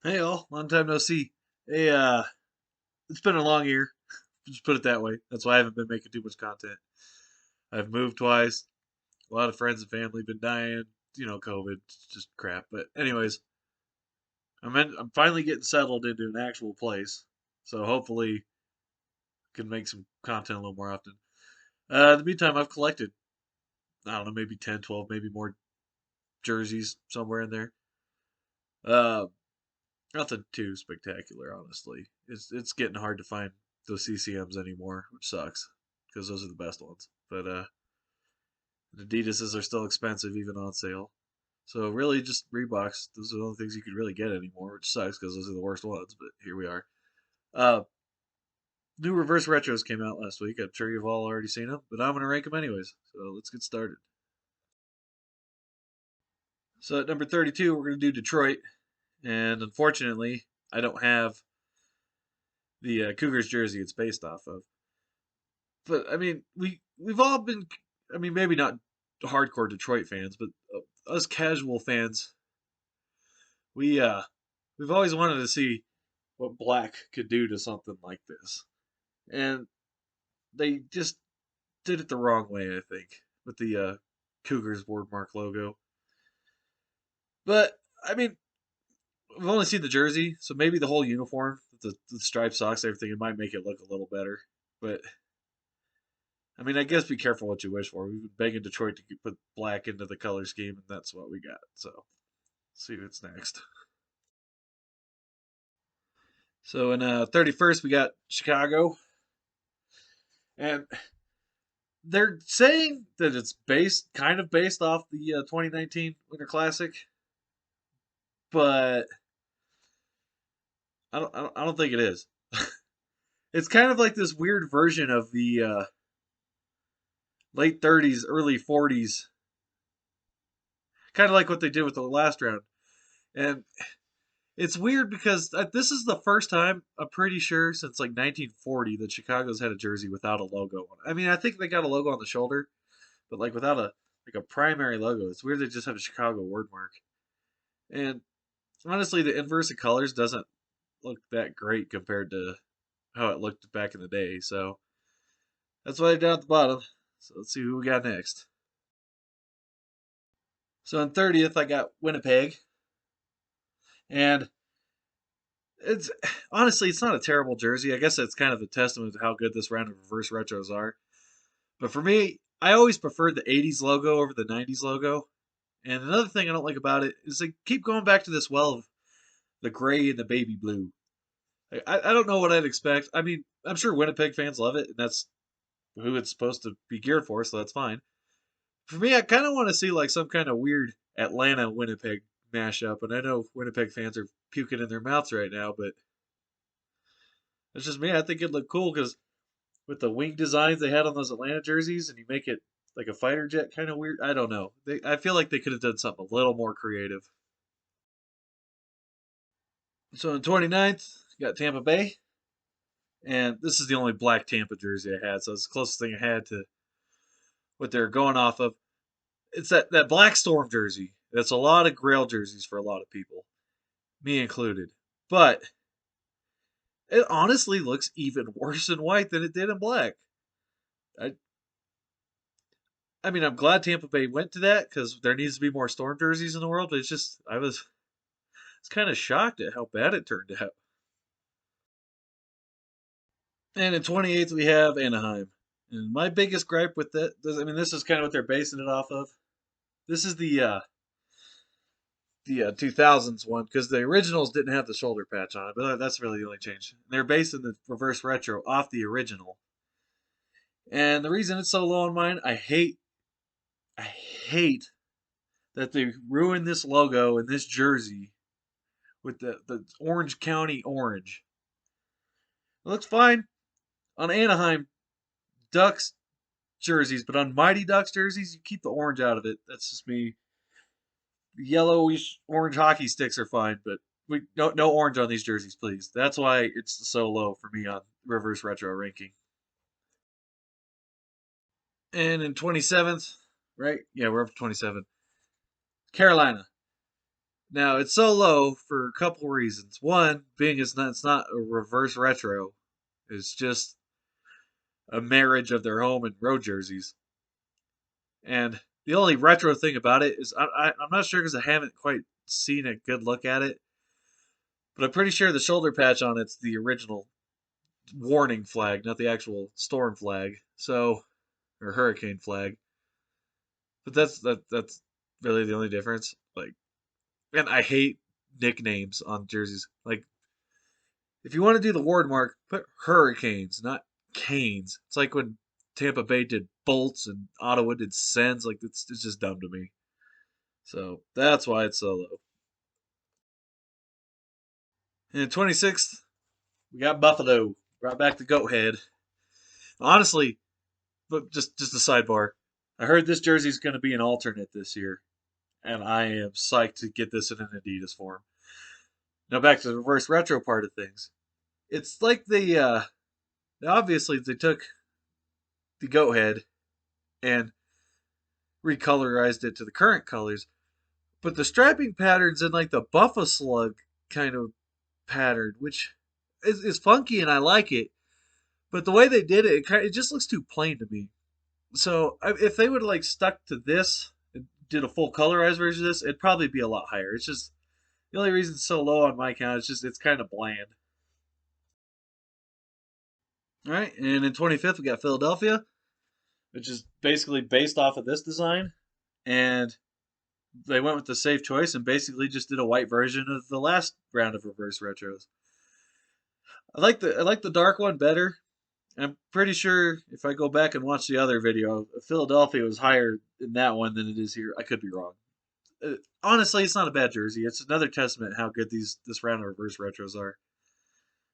Hey all, long time no see. Hey, it's been a long year. Just put it that way. That's why I haven't been making too much content. I've moved twice. A lot of friends and family been dying. COVID, it's just crap. But anyways, I'm finally getting settled into an actual place, so hopefully can make some content a little more often. In the meantime, I've collected, I don't know, maybe 10, 12, maybe more jerseys somewhere in there. Uh, Nothing too spectacular, honestly. It's getting hard to find those CCMs anymore, which sucks because those are the best ones. But Adidas's are still expensive even on sale. So really, just Reeboks. Those are the only things you could really get anymore, which sucks because those are the worst ones. But here we are. Uh, New reverse retros came out last week. I'm sure you've all already seen them, but I'm gonna rank them anyways. So let's get started. So at number 32, we're gonna do Detroit, and unfortunately, I don't have the Cougars jersey it's based off of. But I mean, we've all been. I mean, maybe not hardcore Detroit fans, but us casual fans, we we've always wanted to see what black could do to something like this, and they just did it the wrong way, I think, with the Cougars wordmark logo. But I mean, we've only seen the jersey, so maybe the whole uniform, the striped socks, everything, it might make it look a little better. But I mean, I guess be careful what you wish for. We've been begging Detroit to put black into the color scheme, and that's what we got. So, see what's next. So in 31st, we got Chicago, and they're saying that it's kind of based off the 2019 Winter Classic, but I don't think it is. It's kind of like this weird version of the late 30s, early 40s, kind of like what they did with the last round. And it's weird because this is the first time I'm pretty sure since like 1940 that Chicago's had a jersey without a logo on it. I mean, I think they got a logo on the shoulder, but like without a primary logo. It's weird they just have a Chicago word mark. And honestly, the inverse of colors doesn't look that great compared to how it looked back in the day. So that's why they're down at the bottom. So let's see who we got next. So in 30th, I got Winnipeg, and it's honestly it's not a terrible jersey. I guess it's kind of a testament to how good this round of reverse retros are. But for me, I always preferred the 80s logo over the 90s logo. And another thing I don't like about it is they keep going back to this well of the gray and the baby blue. I don't know what I'd expect. I mean, I'm sure Winnipeg fans love it, and that's who it's supposed to be geared for, so that's fine. For me, I kind of want to see like some kind of weird Atlanta Winnipeg mashup, and I know Winnipeg fans are puking in their mouths right now, but it's just me. I think it'd look cool because with the wing designs they had on those Atlanta jerseys, and you make it like a fighter jet kind of weird. I don't know. I feel like they could have done something a little more creative. So in 29th, you got Tampa Bay, and this is the only black Tampa jersey I had, so it's the closest thing I had to what they're going off of. It's that Black Storm jersey. That's a lot of Grail jerseys for a lot of people, me included. But it honestly looks even worse in white than it did in black. I, I mean, I'm glad Tampa Bay went to that because there needs to be more Storm jerseys in the world. But it's just I was kind of shocked at how bad it turned out. And in 28th we have Anaheim. And my biggest gripe with that, I mean, this is kind of what they're basing it off of. This is the 2000s one because the originals didn't have the shoulder patch on it, but that's really the only change. They're basing the reverse retro off the original, and the reason it's so low on mine, I hate that they ruined this logo and this jersey with the Orange County orange. It looks fine on Anaheim Ducks jerseys, but on Mighty Ducks jerseys, you keep the orange out of it. That's just me. Yellowish orange hockey sticks are fine, but we no orange on these jerseys, please. That's why it's so low for me on reverse retro ranking. And in 27th, right? Yeah, we're up to 27. Carolina. Now it's so low for a couple reasons. One, being it's not a reverse retro, it's just a marriage of their home and road jerseys. And the only retro thing about it is I'm not sure because I haven't quite seen a good look at it, but I'm pretty sure the shoulder patch on it's the original warning flag, not the actual storm flag. So, or hurricane flag. But that's really the only difference. Like, and I hate nicknames on jerseys. Like, if you want to do the ward mark, put Hurricanes, not Canes. It's like when Tampa Bay did Bolts and Ottawa did Sens. Like, it's just dumb to me. So that's why it's so low. And 26th, we got Buffalo. Brought back the goat head. Honestly, but just a sidebar. I heard this jersey's going to be an alternate this year, and I am psyched to get this in an Adidas form. Now back to the reverse retro part of things. It's like obviously they took the goat head and recolorized it to the current colors, but the strapping pattern's in like the Buffa Slug kind of pattern, which is funky and I like it. But the way they did it, it just looks too plain to me. So if they would have like stuck to this and did a full colorized version of this, it'd probably be a lot higher. It's just the only reason it's so low on my count is just it's kind of bland. All right, and in 25th we got Philadelphia, which is basically based off of this design, and they went with the safe choice and basically just did a white version of the last round of reverse retros. I like the dark one better. I'm pretty sure if I go back and watch the other video, Philadelphia was higher in that one than it is here. I could be wrong. Honestly, it's not a bad jersey. It's another testament how good this round of reverse retros are.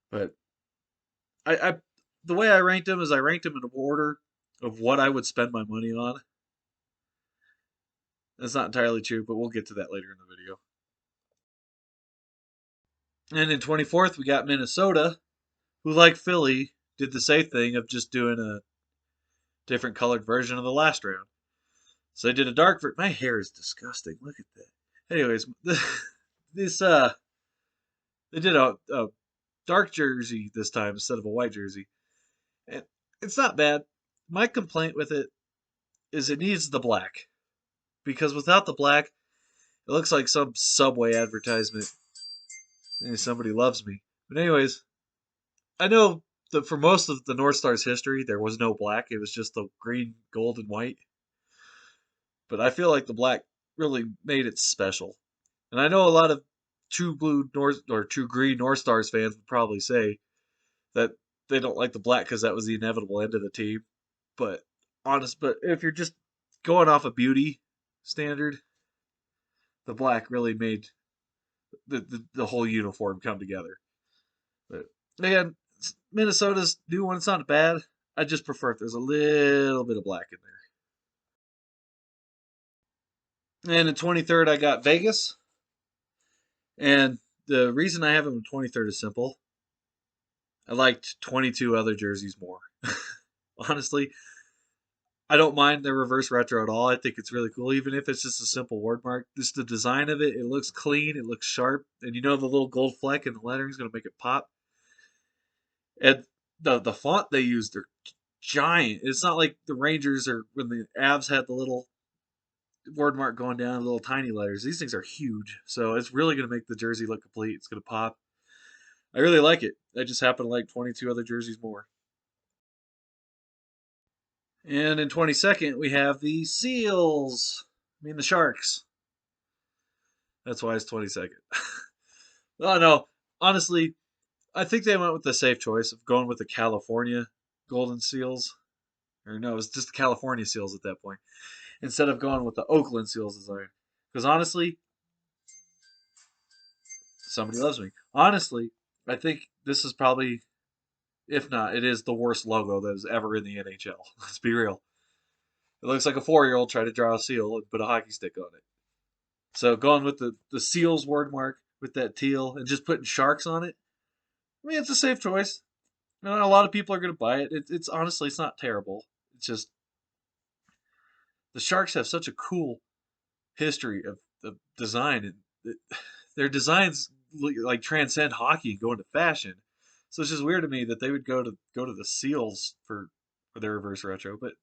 But I the way I ranked them is I ranked them in order of what I would spend my money on. That's not entirely true, but we'll get to that later in the video. And in 24th, we got Minnesota, who, like Philly, did the safe thing of just doing a different colored version of the last round. So they did a dark. My hair is disgusting. Look at that. Anyways, this they did a dark jersey this time instead of a white jersey, and it's not bad. My complaint with it is it needs the black because without the black, it looks like some Subway advertisement. And somebody loves me. But anyways, I know that for most of the North Star's history, there was no black. It was just the green, gold, and white. But I feel like the black really made it special. And I know a lot of true blue North or true green North Stars fans would probably say that they don't like the black because that was the inevitable end of the team. But if you're just going off a beauty standard, the black really made the whole uniform come together. But again, Minnesota's new one, it's not bad. I just prefer if there's a little bit of black in there. And in 23rd, I got Vegas. And the reason I have them in 23rd is simple. I liked 22 other jerseys more. Honestly, I don't mind the reverse retro at all. I think it's really cool, even if it's just a simple word mark. Just the design of it, it looks clean, it looks sharp, and you know the little gold fleck in the lettering is going to make it pop. And the font they used are giant. It's not like the Rangers or when the Avs had the little word mark going down, little tiny letters. These things are huge, so it's really going to make the jersey look complete. It's going to pop. I really like it. I just happen to like 22 other jerseys more. And in 22nd, we have the Seals. I mean, the Sharks. That's why it's 22nd. Oh, no. Honestly, I think they went with the safe choice of going with the California Golden Seals. Or no, it was just the California Seals at that point. Instead of going with the Oakland Seals design. Because honestly, somebody loves me. Honestly, I think this is probably, if not, it is the worst logo that was ever in the NHL. Let's be real. It looks like a 4-year-old tried to draw a seal and put a hockey stick on it. So going with the Seals word mark with that teal and just putting sharks on it, I mean, it's a safe choice. You know, a lot of people are going to buy it. It's honestly, it's not terrible. It's just the Sharks have such a cool history of design, and their designs like transcend hockey and go into fashion. So it's just weird to me that they would go to the Seals for their reverse retro. But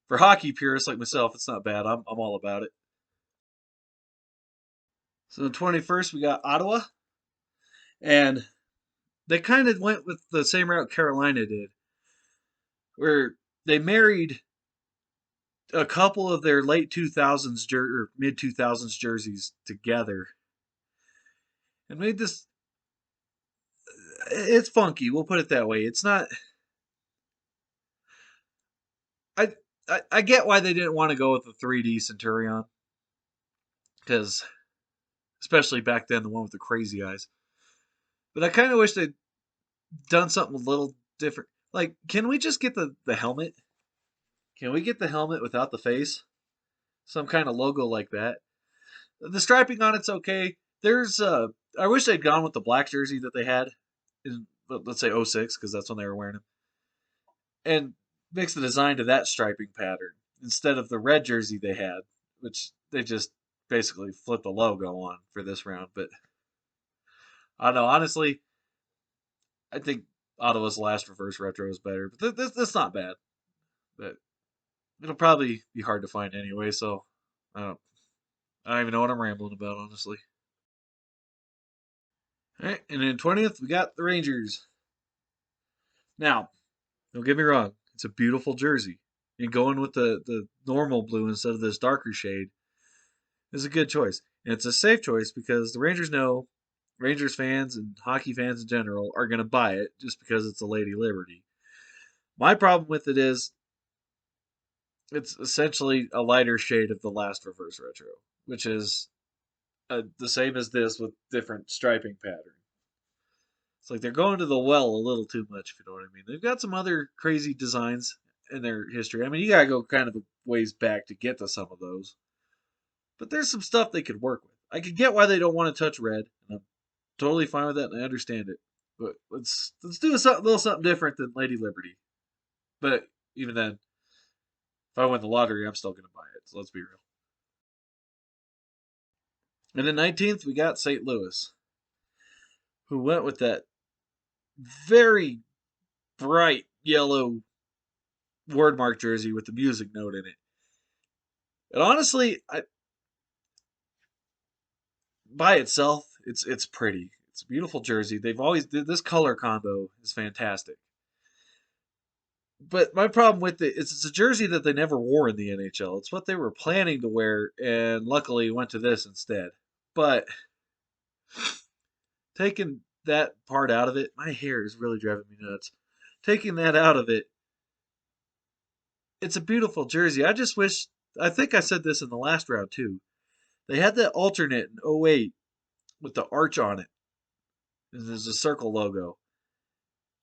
for hockey purists like myself, it's not bad. I'm all about it. So the 21st we got Ottawa, and they kind of went with the same route Carolina did, where they married a couple of their late 2000s or mid 2000s jerseys together and made this. It's funky. We'll put it that way. It's not. I I get why they didn't want to go with the 3D Centurion because especially back then the one with the crazy eyes. But I kind of wish they'd done something a little different. Like, can we just get the helmet? Can we get the helmet without the face? Some kind of logo like that. The striping on it's okay. There's I wish they'd gone with the black jersey that they had in, let's say, '06 because that's when they were wearing them, and mix the design to that striping pattern instead of the red jersey they had, which they just basically flipped the logo on for this round. But I don't know. Honestly, I think Ottawa's last reverse retro is better, but that's not bad. But it'll probably be hard to find anyway, so I don't even know what I'm rambling about, honestly. All right, and then 20th, we got the Rangers. Now, don't get me wrong, it's a beautiful jersey. And going with the normal blue instead of this darker shade is a good choice. And it's a safe choice because the Rangers know Rangers fans and hockey fans in general are going to buy it just because it's a Lady Liberty. My problem with it is it's essentially a lighter shade of the last reverse retro, which is the same as this with different striping pattern. It's like they're going to the well a little too much, if you know what I mean. They've got some other crazy designs in their history. I mean, you gotta go kind of a ways back to get to some of those. But there's some stuff they could work with. I could get why they don't want to touch red, and I'm totally fine with that, and I understand it. But let's do a little something different than Lady Liberty. But even then, if I win the lottery, I'm still gonna buy it. So let's be real. And then 19th, we got St. Louis, who went with that very bright yellow wordmark jersey with the music note in it. And honestly, by itself, it's pretty. It's a beautiful jersey. They've always this color combo is fantastic. But my problem with it is it's a jersey that they never wore in the NHL. It's what they were planning to wear, and luckily went to this instead. But taking that part out of it, my hair is really driving me nuts. Taking that out of it, it's a beautiful jersey. I just wish. I think I said this in the last round too. They had that alternate in '08 with the arch on it. There's a circle logo.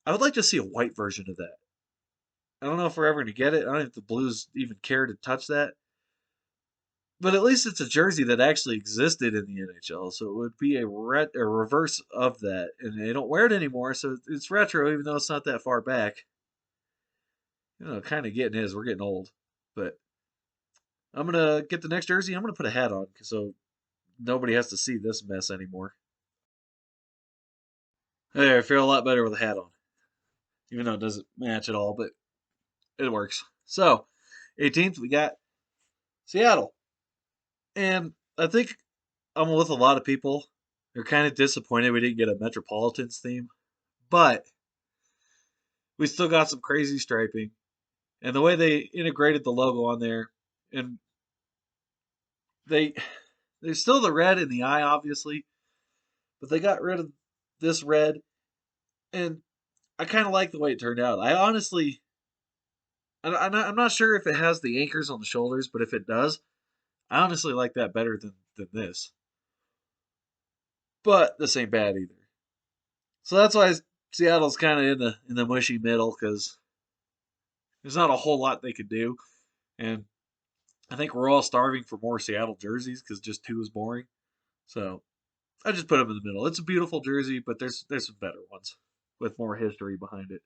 I would like to see a white version of that. I don't know if we're ever going to get it. I don't know if the Blues even care to touch that. But at least it's a jersey that actually existed in the NHL, so it would be a reverse of that. And they don't wear it anymore, so it's retro, even though it's not that far back. Kind of getting is we're getting old. But I'm gonna get the next jersey. I'm gonna put a hat on, so nobody has to see this mess anymore. Hey, I feel a lot better with a hat on, even though it doesn't match at all, but it works. So, 18th, we got Seattle. And I think I'm with a lot of people. They're kind of disappointed we didn't get a Metropolitans theme, but we still got some crazy striping. And the way they integrated the logo on there, and they there's still the red in the eye, obviously, but they got rid of this red, and I kind of like the way it turned out. I honestly, I'm not sure if it has the anchors on the shoulders, but if it does, I honestly like that better than this. But this ain't bad either. So that's why Seattle's kind of in the mushy middle because there's not a whole lot they could do, and I think we're all starving for more Seattle jerseys because just two is boring. So I just put them in the middle. It's a beautiful jersey, but there's some better ones with more history behind it.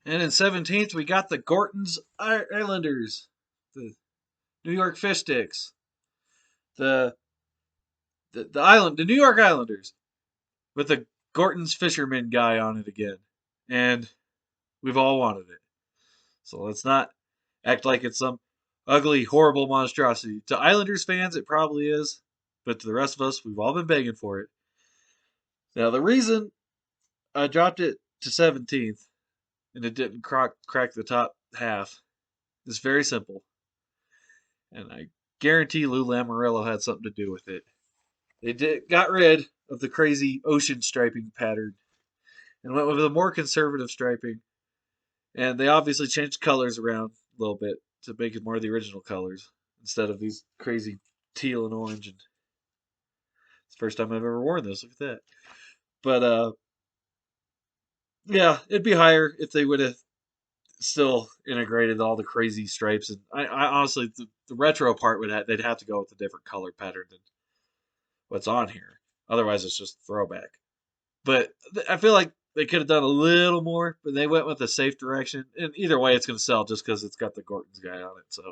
And in 17th, we got the Gorton's Islanders, the New York Fish Sticks. The the New York Islanders, with the Gorton's Fisherman guy on it again, and we've all wanted it. So let's not act like it's some ugly, horrible monstrosity. To Islanders fans, it probably is, but to the rest of us, we've all been begging for it. Now, the reason I dropped it to 17th and it didn't crack the top half is very simple, and I guarantee Lou Lamoriello had something to do with it. Got rid of the crazy ocean striping pattern and went with a more conservative striping, and they obviously changed colors around a little bit to make it more of the original colors instead of these crazy teal and orange. And it's the first time I've ever worn this. Look at that. But yeah, it'd be higher if they would have still integrated all the crazy stripes. And I honestly, the retro part they'd have to go with a different color pattern than what's on here. Otherwise, it's just throwback. But I feel like they could have done a little more, but they went with a safe direction. And either way, it's going to sell just because it's got the Gorton's guy on it. So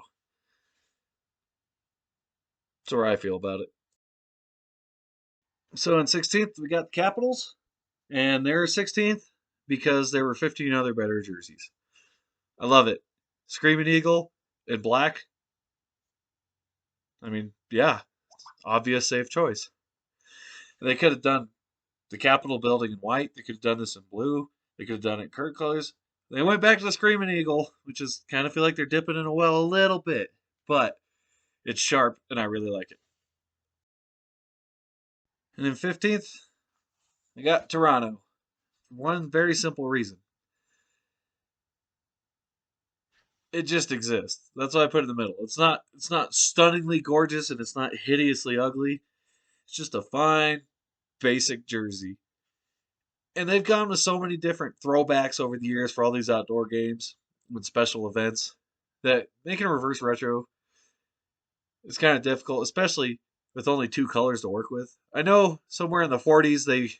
that's where I feel about it. So in 16th, we got the Capitals, and they're 16th because there were 15 other better jerseys. I love it. Screaming Eagle in black. I mean, yeah, obvious safe choice. They could have done the Capitol building in white. They could have done this in blue. They could have done it in current colors. They went back to the Screaming Eagle, which is kind of feel like they're dipping in a well a little bit, but it's sharp and I really like it. And then 15th, I got Toronto. For one very simple reason. It just exists. That's why I put it in the middle. It's not stunningly gorgeous and it's not hideously ugly. It's just a fine basic jersey. And they've gone with so many different throwbacks over the years for all these outdoor games with special events that making a reverse retro is kind of difficult, especially with only two colors to work with. I know somewhere in the 40s they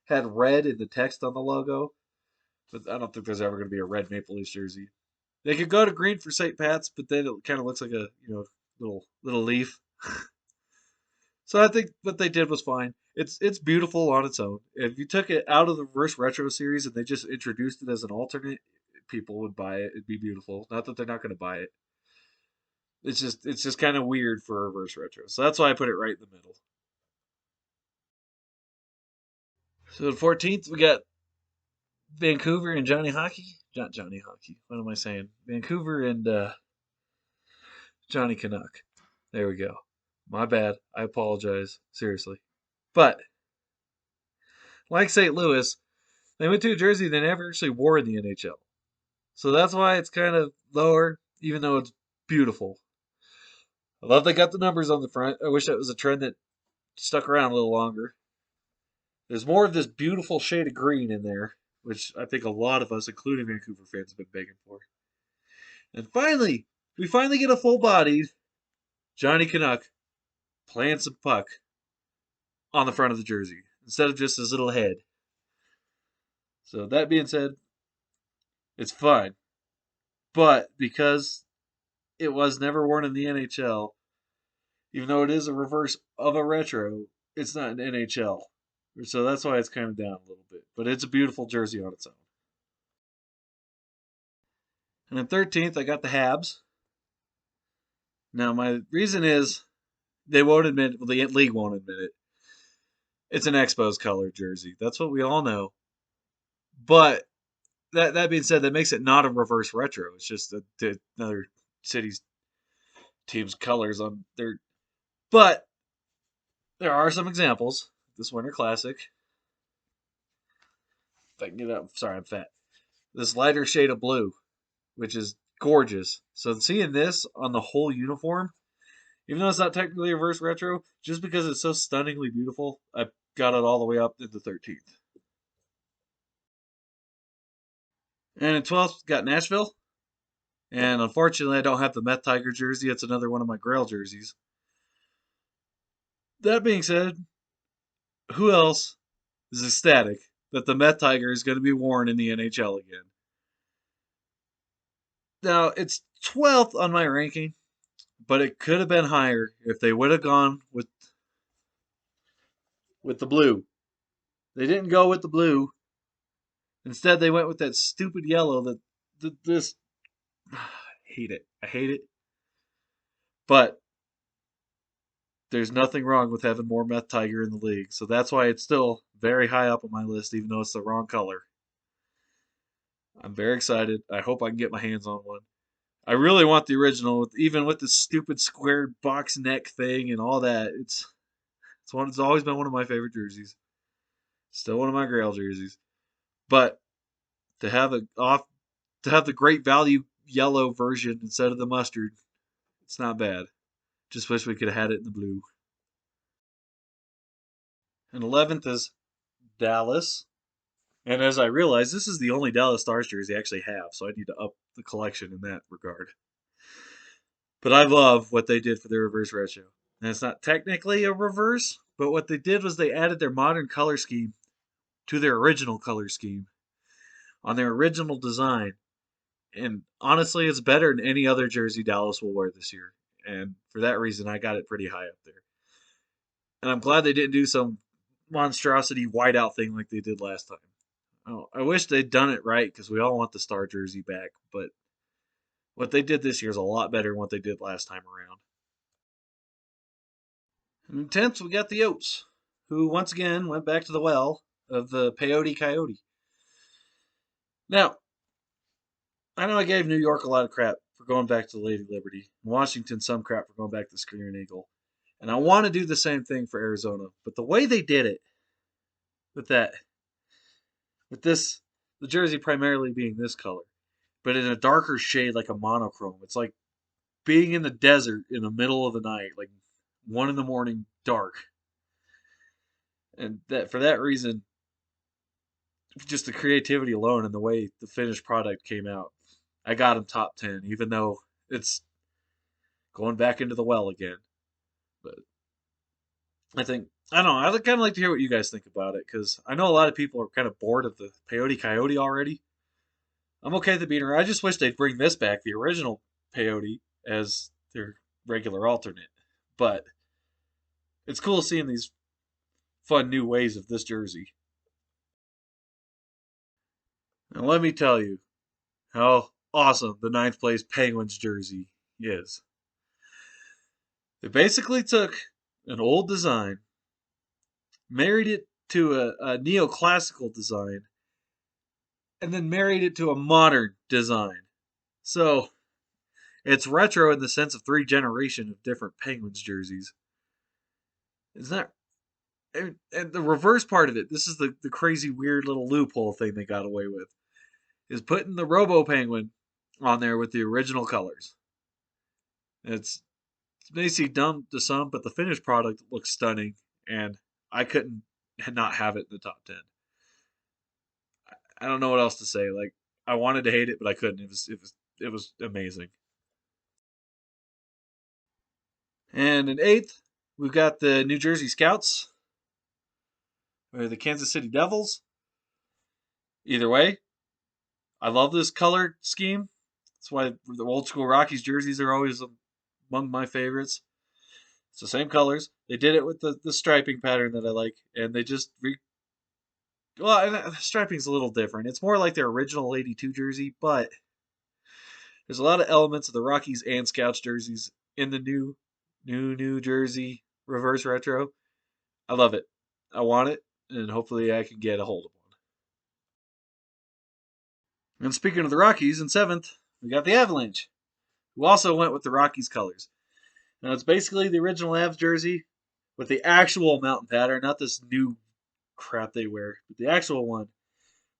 had red in the text on the logo, but I don't think there's ever going to be a red Maple Leafs jersey. They could go to green for St. Pat's, but then it kind of looks like a little leaf. So I think what they did was fine. It's beautiful on its own. If you took it out of the reverse retro series and they just introduced it as an alternate, people would buy it. It'd be beautiful. Not that they're not going to buy it. It's just kind of weird for a reverse retro. So that's why I put it right in the middle. So the 14th we got Vancouver and Johnny Hockey. Not Johnny Hockey. What am I saying? Vancouver and Johnny Canuck. There we go. My bad. I apologize. Seriously. But like St. Louis, they went to a jersey they never actually wore in the NHL. So that's why it's kind of lower, even though it's beautiful. I love they got the numbers on the front. I wish that was a trend that stuck around a little longer. There's more of this beautiful shade of green in there, which I think a lot of us, including Vancouver fans, have been begging for. And finally, we finally get a full-bodied Johnny Canuck playing some puck on the front of the jersey instead of just his little head. So that being said, it's fine. But because it was never worn in the NHL, even though it is a reverse of a retro, it's not an NHL. So that's why it's kind of down a little bit. But it's a beautiful jersey on its own. And then 13th, I got the Habs. Now, my reason is they won't admit, well, the league won't admit it. It's an Expos color jersey. That's what we all know. But that being said, that makes it not a reverse retro. It's just another city's team's colors on their. But there are some examples. This Winter Classic. If I can get up, sorry, I'm fat. This lighter shade of blue, which is gorgeous. So seeing this on the whole uniform, even though it's not technically a reverse retro, just because it's so stunningly beautiful, I got it all the way up into 13th. And in 12th, got Nashville. And unfortunately, I don't have the Meth Tiger jersey. It's another one of my Grail jerseys. That being said, who else is ecstatic that the Meth Tiger is going to be worn in the NHL again? Now, it's 12th on my ranking, but it could have been higher if they would have gone with the blue. They didn't go with the blue. Instead, they went with that stupid yellow that this. I hate it. I hate it. But there's nothing wrong with having more Meth Tiger in the league. So that's why it's still very high up on my list, even though it's the wrong color. I'm very excited. I hope I can get my hands on one. I really want the original, even with the stupid squared box neck thing and all that. It's always been one of my favorite jerseys. Still one of my Grail jerseys. But to have the great value yellow version instead of the mustard, it's not bad. Just wish we could have had it in the blue. And 11th is Dallas. And as I realize, this is the only Dallas Stars jersey I actually have, so I need to up the collection in that regard. But I love what they did for their reverse retro. And it's not technically a reverse, but what they did was they added their modern color scheme to their original color scheme on their original design. And honestly, it's better than any other jersey Dallas will wear this year. And for that reason, I got it pretty high up there. And I'm glad they didn't do some monstrosity whiteout thing like they did last time. Oh, I wish they'd done it right because we all want the star jersey back. But what they did this year is a lot better than what they did last time around. And in 10th, we got the Yotes, who once again went back to the well of the Peyote Coyote. Now, I know I gave New York a lot of crap for going back to the Lady Liberty, and Washington some crap for going back to the Screaming Eagle. And I want to do the same thing for Arizona. But the way they did it, with this, the jersey primarily being this color, but in a darker shade like a monochrome. It's like being in the desert in the middle of the night, like 1 in the morning, dark. And that for that reason, just the creativity alone and the way the finished product came out, I got him top 10, even though it's going back into the well again. But I don't know. I'd kind of like to hear what you guys think about it because I know a lot of people are kind of bored of the Peyote Coyote already. I'm okay with the beater. I just wish they'd bring this back, the original Peyote, as their regular alternate. But it's cool seeing these fun new ways of this jersey. And let me tell you how awesome the ninth place Penguins jersey is. They basically took an old design, married it to a neoclassical design, and then married it to a modern design. So it's retro in the sense of 3 generations of different Penguins jerseys. It's not. And the reverse part of it, this is the crazy, weird little loophole thing they got away with, is putting the Robo Penguin on there with the original colors. It's may seem dumb to some, but the finished product looks stunning, and I couldn't not have it in the top 10. I don't know what else to say. Like I wanted to hate it, but I couldn't. It was amazing. And in 8th, we've got the New Jersey Scouts or the Kansas City Devils. Either way, I love this color scheme. That's why the old school Rockies jerseys are always among my favorites. It's the same colors. They did it with the striping pattern that I like, and they just well, the striping's a little different. It's more like their original '82 jersey, but there's a lot of elements of the Rockies and Scouts jerseys in the new Jersey reverse retro. I love it. I want it, and hopefully I can get a hold of one. And speaking of the Rockies, in 7th, we got the Avalanche, who also went with the Rockies colors. Now it's basically the original Avs jersey with the actual mountain pattern, not this new crap they wear, but the actual one,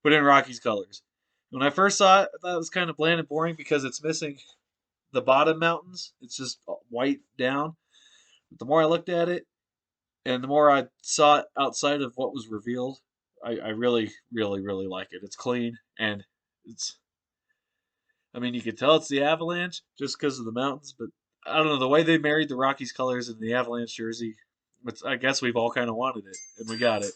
but in Rockies colors. When I first saw it, I thought it was kind of bland and boring because it's missing the bottom mountains. It's just white down. But the more I looked at it, and the more I saw it outside of what was revealed, I really, really, really like it. It's clean and it's. I mean, you can tell it's the Avalanche just because of the mountains, but I don't know the way they married the Rockies colors in the Avalanche jersey. I guess we've all kind of wanted it, and we got it.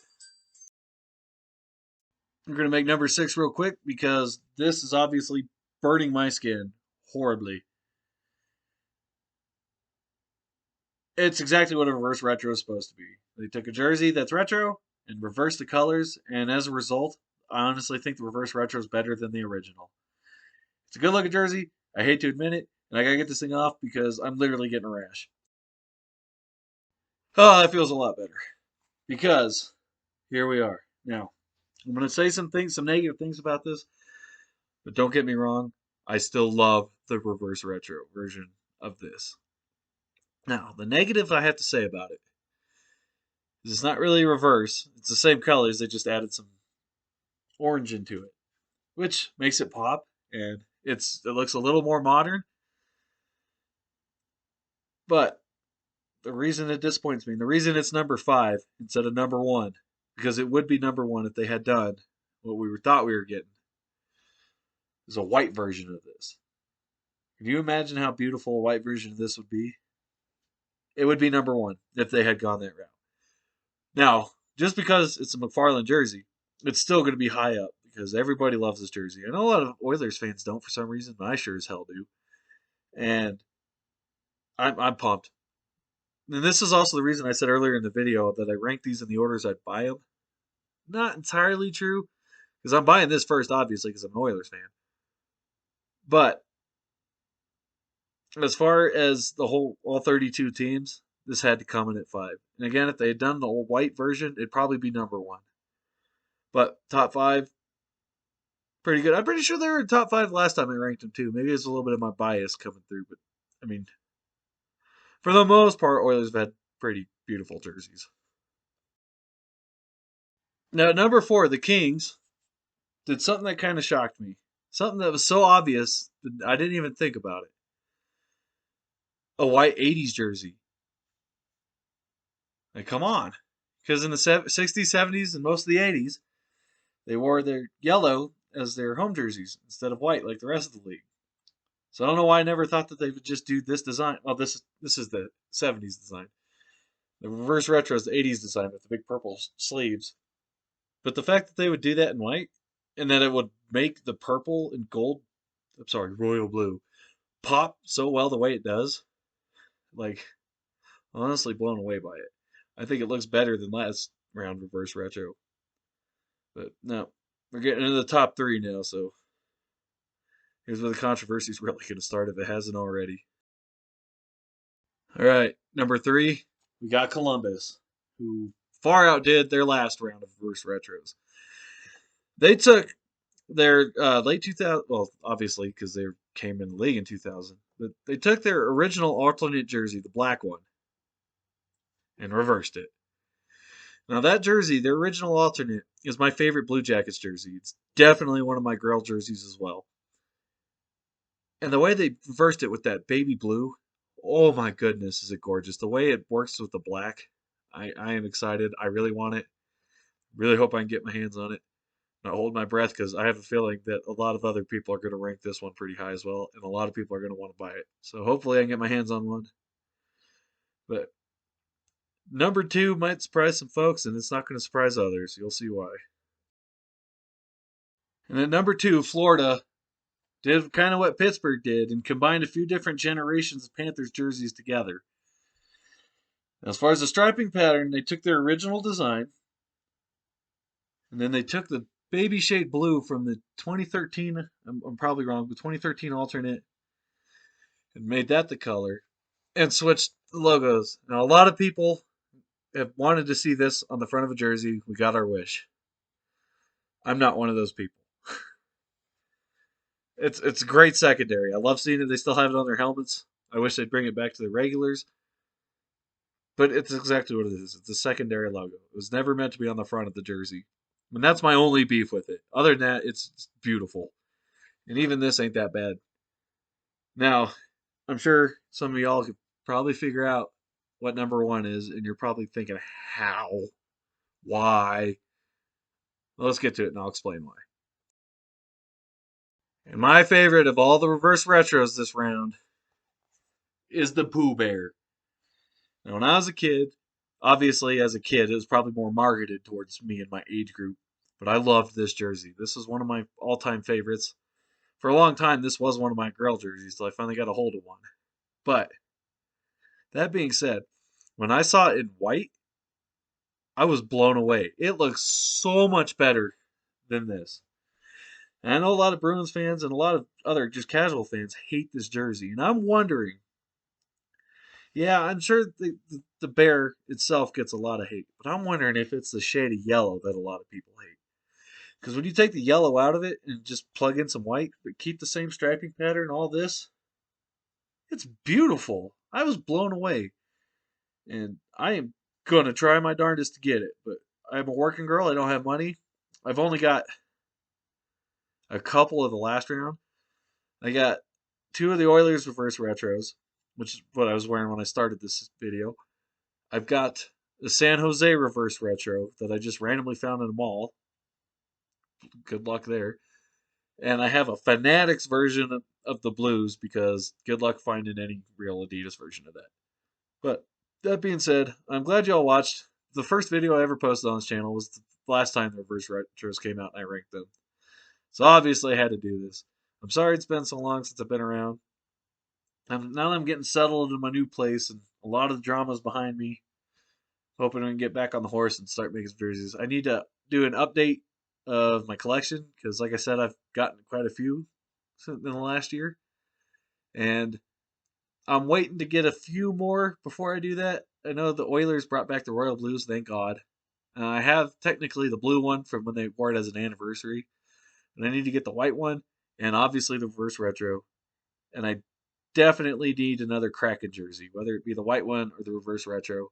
We're going to make number 6 real quick because this is obviously burning my skin horribly. It's exactly what a reverse retro is supposed to be. They took a jersey that's retro and reversed the colors, and as a result, I honestly think the reverse retro is better than the original. It's a good looking jersey. I hate to admit it, and I gotta get this thing off because I'm literally getting a rash. Oh, that feels a lot better. Because here we are. Now, I'm gonna say some negative things about this, but don't get me wrong, I still love the reverse retro version of this. Now, the negative I have to say about it is it's not really reverse. It's the same colors, they just added some orange into it, which makes it pop, and it looks a little more modern. But the reason it disappoints me, and the reason it's number 5 instead of number 1, because it would be number 1 if they had done what thought we were getting, is a white version of this. Can you imagine how beautiful a white version of this would be? It would be number 1 if they had gone that route. Now, just because it's a McFarland jersey, it's still going to be high up because everybody loves this jersey. I know a lot of Oilers fans don't for some reason, but I sure as hell do. And I'm pumped. And this is also the reason I said earlier in the video that I ranked these in the orders I'd buy them. Not entirely true, because I'm buying this first, obviously, because I'm an Oilers fan. But as far as the whole all 32 teams, this had to come in at 5. And again, if they had done the old white version, it'd probably be number 1. But top 5, pretty good. I'm pretty sure they were in top 5 last time I ranked them too. Maybe it's a little bit of my bias coming through, but I mean, for the most part, Oilers have had pretty beautiful jerseys. Now, at number 4, the Kings did something that kind of shocked me. Something that was so obvious that I didn't even think about it. A white 80s jersey. Like, come on. Because in the 60s, 70s, and most of the 80s, they wore their yellow as their home jerseys instead of white like the rest of the league. So I don't know why I never thought that they would just do this design. Well, this is the 70s design. The reverse retro is the 80s design with the big purple sleeves. But the fact that they would do that in white and that it would make the purple and gold, I'm sorry, royal blue, pop so well the way it does, like, honestly blown away by it. I think it looks better than last round reverse retro. But no, we're getting into the top 3 now, so here's where the controversy is really going to start if it hasn't already. All right, number 3, we got Columbus, who far outdid their last round of reverse retros. They took their late 2000, well, obviously because they came in the league in 2000, but they took their original alternate jersey, the black one, and reversed it. Now that jersey, the original alternate, is my favorite Blue Jackets jersey. It's definitely one of my girl jerseys as well. And the way they reversed it with that baby blue, oh my goodness, is it gorgeous. The way it works with the black, I am excited. I really want it. Really hope I can get my hands on it. Not hold my breath because I have a feeling that a lot of other people are going to rank this one pretty high as well, and a lot of people are going to want to buy it. So hopefully I can get my hands on one. But number 2 might surprise some folks, and it's not going to surprise others. You'll see why. And at number 2, Florida did kind of what Pittsburgh did and combined a few different generations of Panthers jerseys together. As far as the striping pattern, they took their original design, and then they took the baby shade blue from the 2013, I'm probably wrong, the 2013 alternate, and made that the color, and switched the logos. Now, a lot of people have wanted to see this on the front of a jersey. We got our wish. I'm not one of those people. It's a great secondary. I love seeing it. They still have it on their helmets. I wish they'd bring it back to the regulars. But it's exactly what it is. It's a secondary logo. It was never meant to be on the front of the jersey. And that's my only beef with it. Other than that, it's beautiful. And even this ain't that bad. Now, I'm sure some of y'all could probably figure out what number 1 is, and you're probably thinking, how? Why? Well, let's get to it and I'll explain why. And my favorite of all the reverse retros this round is the Pooh Bear. Now, when I was a kid, obviously as a kid, it was probably more marketed towards me and my age group, but I loved this jersey. This is one of my all-time favorites. For a long time, this was one of my girl jerseys, so I finally got a hold of one. But that being said, When I saw it in white, I was blown away. It looks so much better than this. And I know a lot of Bruins fans and a lot of other just casual fans hate this jersey, and I'm wondering. Yeah, I'm sure the bear itself gets a lot of hate, but I'm wondering if it's the shade of yellow that a lot of people hate. Because when you take the yellow out of it and just plug in some white, but keep the same striping pattern, all this, it's beautiful. I was blown away, and I am gonna try my darndest to get it. But I'm a working girl. I don't have money. I've only got a couple of the last round. I got two of the Oilers reverse retros, which is what I was wearing when I started this video. I've got the San Jose reverse retro that I just randomly found in a mall. Good luck there. And I have a Fanatics version of the Blues because good luck finding any real Adidas version of that. But that being said, I'm glad y'all watched. The first video I ever posted on this channel was the last time the reverse retros came out and I ranked them. So obviously I had to do this. I'm sorry it's been so long since I've been around. Now that I'm getting settled in my new place and a lot of the drama's behind me, hoping I can get back on the horse and start making some jerseys. I need to do an update of my collection because, like I said, I've gotten quite a few in the last year, and I'm waiting to get a few more before I do that. I know the Oilers brought back the Royal Blues, thank God. I have technically the blue one from when they wore it as an anniversary, and I need to get the white one, and obviously the reverse retro. And I definitely need another Kraken jersey, whether it be the white one or the reverse retro.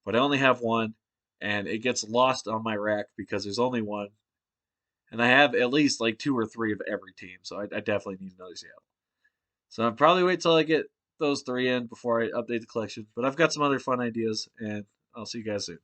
But I only have one, and it gets lost on my rack because there's only one, and I have at least like two or three of every team, so I definitely need another Seattle. So I'll probably wait till I get those three in before I update the collection. But I've got some other fun ideas, and I'll see you guys soon.